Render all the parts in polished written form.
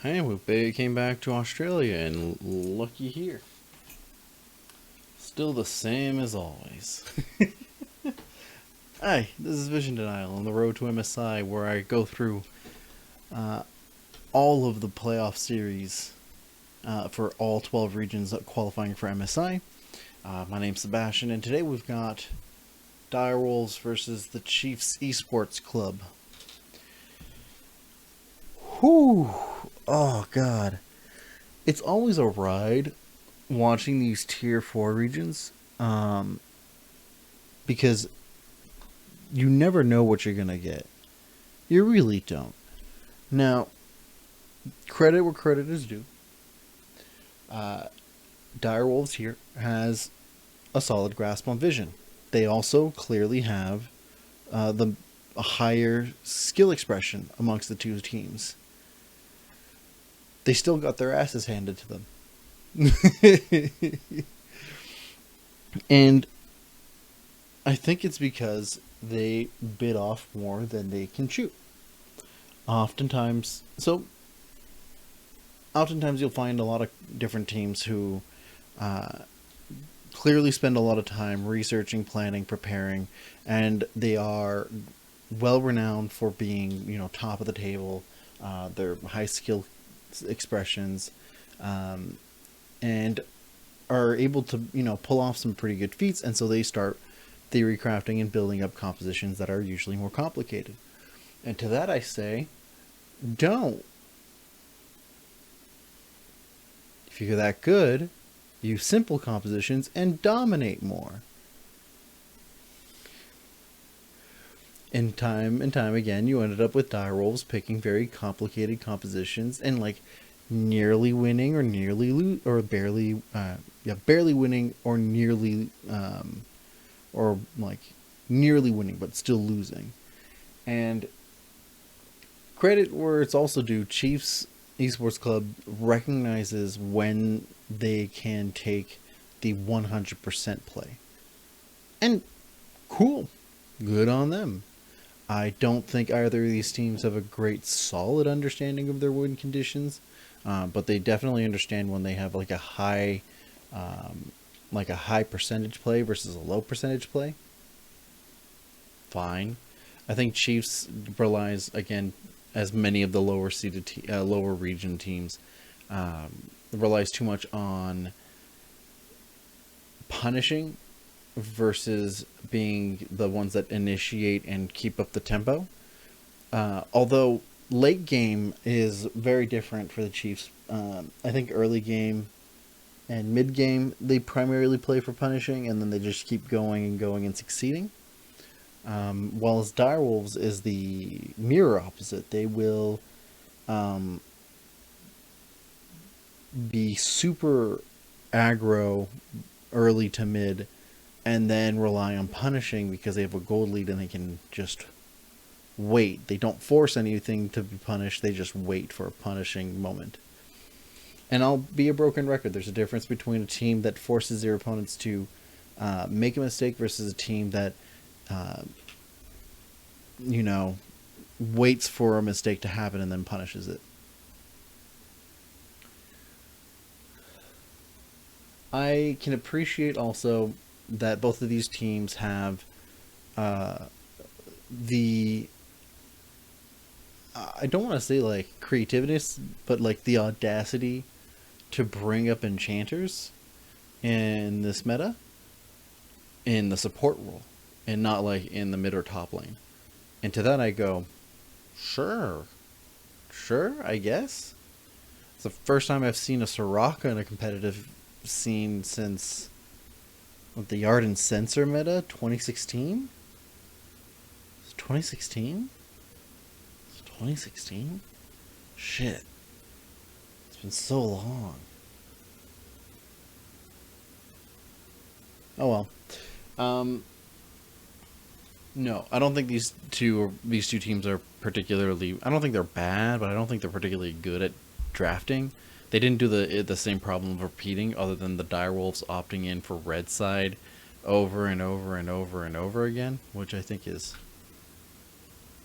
Hey, we came back to Australia and looky here. Still the same as always. Hi, this is Vision Denial on the road to MSI, where I go through uh, all of the playoff series for all 12 regions qualifying for MSI. My name's Sebastian, and today we've got Direwolves versus the Chiefs Esports Club. Whew! Oh, God. It's always a ride watching these tier 4 regions because you never know what you're going to get. You really don't. Now, credit where credit is due. Direwolves here has a solid grasp on vision. They also clearly have the a higher skill expression amongst the two teams. They still got their asses handed to them. And I think it's because they bit off more than they can chew. Oftentimes, you'll find a lot of different teams who clearly spend a lot of time researching, planning, preparing, and they are well renowned for being, top of the table. Their high skill expressions, and are able to, pull off some pretty good feats, and so they start theory crafting and building up compositions that are usually more complicated. And to that I say, don't. If you're that good, use simple compositions and dominate more. And time again, you ended up with Direwolves picking very complicated compositions and nearly winning or nearly or barely, barely winning or nearly, or nearly winning but still losing. And credit where it's also due, Chiefs Esports Club recognizes when they can take the 100% play. And cool. Good on them. I don't think either of these teams have a great solid understanding of their win conditions, but they definitely understand when they have a high percentage play versus a low percentage play. Fine. I think Chiefs relies, again, as many of the lower seeded lower region teams, relies too much on punishing versus being the ones that initiate and keep up the tempo. Although late game is very different for the Chiefs. I think early game and mid game they primarily play for punishing, and then they just keep going and going and succeeding. While Direwolves is the mirror opposite. They will be super aggro early to mid, and then rely on punishing because they have a gold lead and they can just wait. They don't force anything to be punished, they just wait for a punishing moment. And I'll be a broken record. There's a difference between a team that forces their opponents to make a mistake versus a team that, waits for a mistake to happen and then punishes it. I can appreciate also that both of these teams have the I don't want to say creativity, but the audacity to bring up enchanters in this meta in the support role and not in the mid or top lane. And to that I go, sure, I guess. It's the first time I've seen a Soraka in a competitive scene since the Yard and Sensor meta, 2016? 2016? 2016? Shit. It's been so long. Oh well. No, I don't think these two teams are particularly. I don't think they're bad, but I don't think they're particularly good at drafting. They didn't do the same problem of repeating, other than the Direwolves opting in for red side over and over and over and over again, which I think is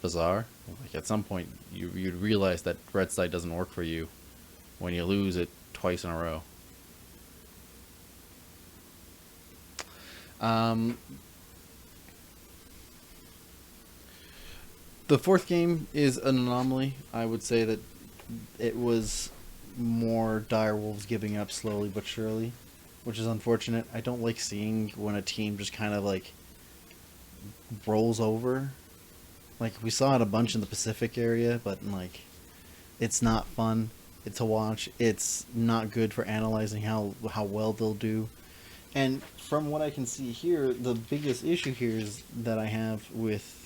bizarre. At some point, you'd realize that red side doesn't work for you, when you lose it twice in a row. The fourth game is an anomaly. I would say that it was more direwolves giving up slowly but surely, which is unfortunate. I don't like seeing when a team just kind of like rolls over. Like we saw it a bunch in the Pacific area, but like it's not fun to watch. It's not good for analyzing how well they'll do. And from what I can see here, the biggest issue here is that I have with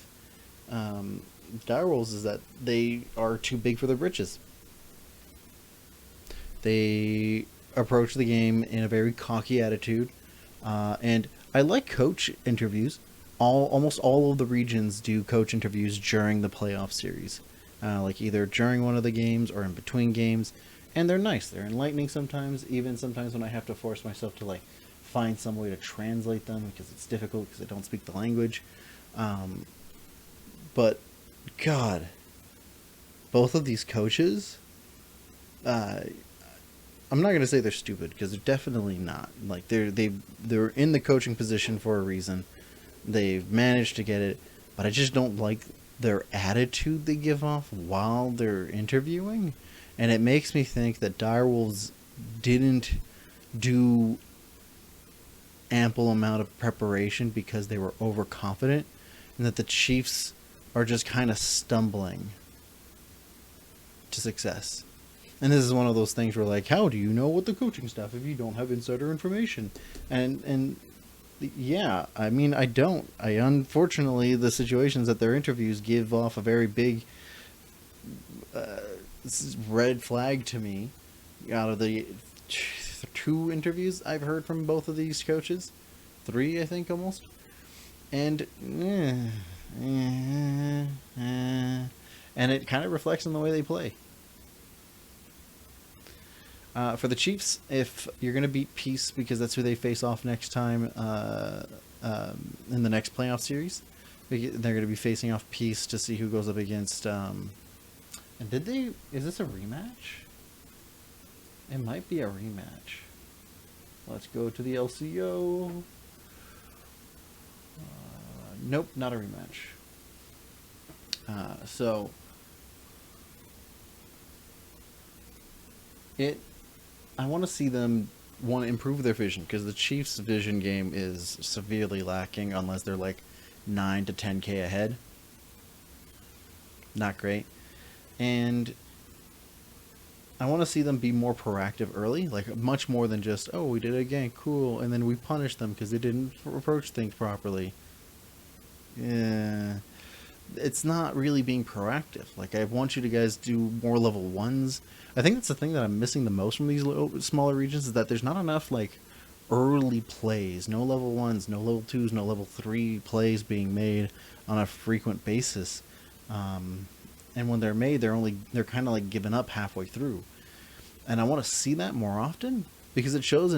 direwolves is that they are too big for their britches. They approach the game in a very cocky attitude, and I like coach interviews. Almost all of the regions do coach interviews during the playoff series, like either during one of the games or in between games, and they're nice. They're enlightening sometimes. Even sometimes when I have to force myself to like find some way to translate them because it's difficult because I don't speak the language. But God, both of these coaches, I'm not gonna say they're stupid because they're definitely not. Like they're in the coaching position for a reason. They've managed to get it, but I just don't like their attitude they give off while they're interviewing, and it makes me think that direwolves didn't do ample amount of preparation because they were overconfident, and that the Chiefs are just kind of stumbling to success. And this is one of those things where like, how do you know what the coaching staff if you don't have insider information? And yeah, I mean, I don't. Unfortunately, the situations that their interviews give off a very big red flag to me. Out of the 2 interviews I've heard from both of these coaches, 3 I think almost, and and it kind of reflects on the way they play. For the Chiefs, if you're going to beat Peace, because that's who they face off next time in the next playoff series, they're going to be facing off Peace to see who goes up against. And is this a rematch? It might be a rematch. Let's go to the LCO. Nope, not a rematch. I want to see them improve their vision, because the Chiefs' vision game is severely lacking unless they're like 9 to 10K ahead. Not great. And I want to see them be more proactive early, like much more than just, oh, we did it again, cool, and then we punished them because they didn't approach things properly. Yeah. It's not really being proactive. Like, I want you to guys do more level 1s. I think that's the thing that I'm missing the most from these smaller regions, is that there's not enough, like, early plays. No level 1s, no level 2s, no level 3 plays being made on a frequent basis. And when they're made, they're kind of like giving up halfway through. And I want to see that more often, because it shows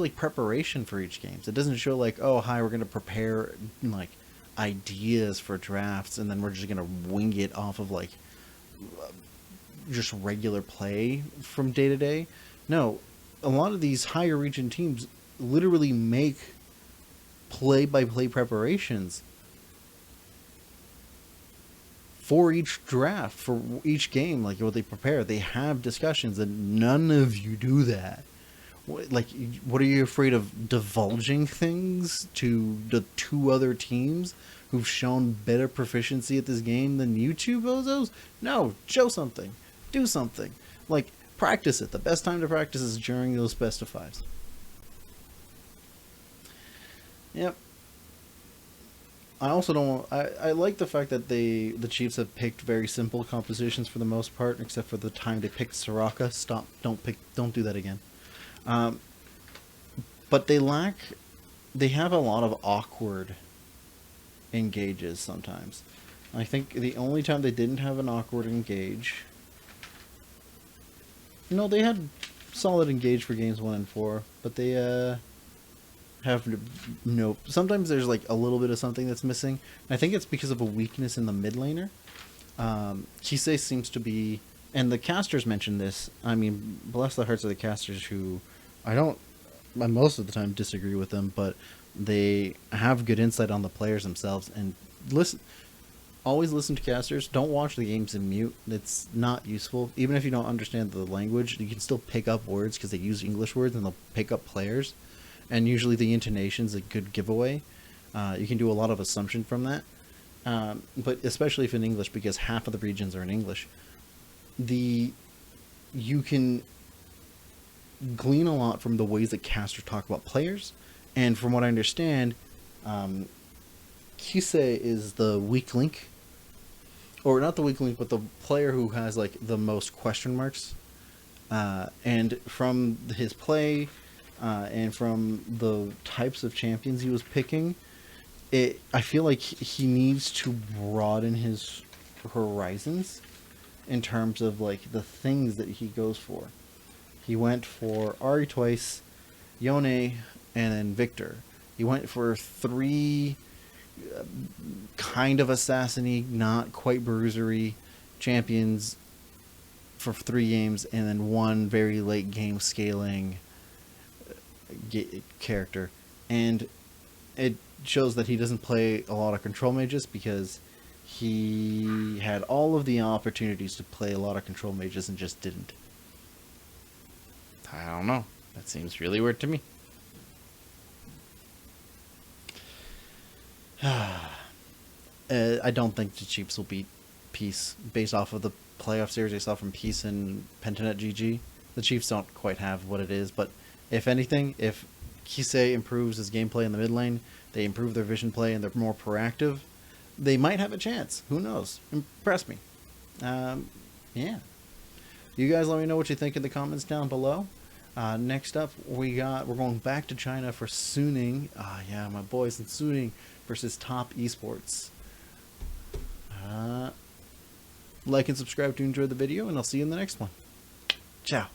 like preparation for each game. It doesn't show like, oh, hi, we're going to prepare like ideas for drafts, and then we're just gonna wing it off of like just regular play from day to day. No, a lot of these higher region teams literally make play-by-play preparations for each draft, for each game, like what they prepare. They have discussions, and none of you do that. Like, what are you afraid of divulging things to the 2 other teams who've shown better proficiency at this game than you 2 bozos? No, show something. Do something. Like, practice it. The best time to practice is during those best of 5s. Yep. I also don't. I like the fact that the Chiefs have picked very simple compositions for the most part, except for the time they picked Soraka. Stop. Don't do that again. But they have a lot of awkward engages sometimes. I think the only time they didn't have an awkward engage, no, they had solid engage for games 1 and 4, but they have no. Sometimes there's like a little bit of something that's missing. I think it's because of a weakness in the mid laner. Kisei seems to be And the casters mentioned this. I mean, bless the hearts of the casters who I don't, I most of the time disagree with them, but they have good insight on the players themselves. And listen, always listen to casters. Don't watch the games in mute. It's not useful. Even if you don't understand the language, you can still pick up words because they use English words and they'll pick up players. And usually the intonation's a good giveaway. You can do a lot of assumption from that. But especially if in English, because half of the regions are in English, you can glean a lot from the ways that casters talk about players. And from what I understand, Kisei is the weak link, or not the weak link, but the player who has like the most question marks. And from his play, and from the types of champions he was picking, I feel like he needs to broaden his horizons in terms of like the things that he goes for. He went for Ari twice, Yone, and then Victor. He went for 3 kind of assassiny, not quite bruisery champions for 3 games, and then 1 very late game scaling character. And it shows that he doesn't play a lot of control mages because he had all of the opportunities to play a lot of control mages and just didn't. I don't know. That seems really weird to me. I don't think the Chiefs will beat Peace based off of the playoff series I saw from Peace and Pentanet GG. The Chiefs don't quite have what it is, but if anything, if Kisei improves his gameplay in the mid lane, they improve their vision play, and they're more proactive, they might have a chance. Who knows? Impress me. Yeah. You guys let me know what you think in the comments down below. Next up, we're going back to China for Suning. Yeah, my boys in Suning versus Top Esports. Like and subscribe to enjoy the video, and I'll see you in the next one. Ciao.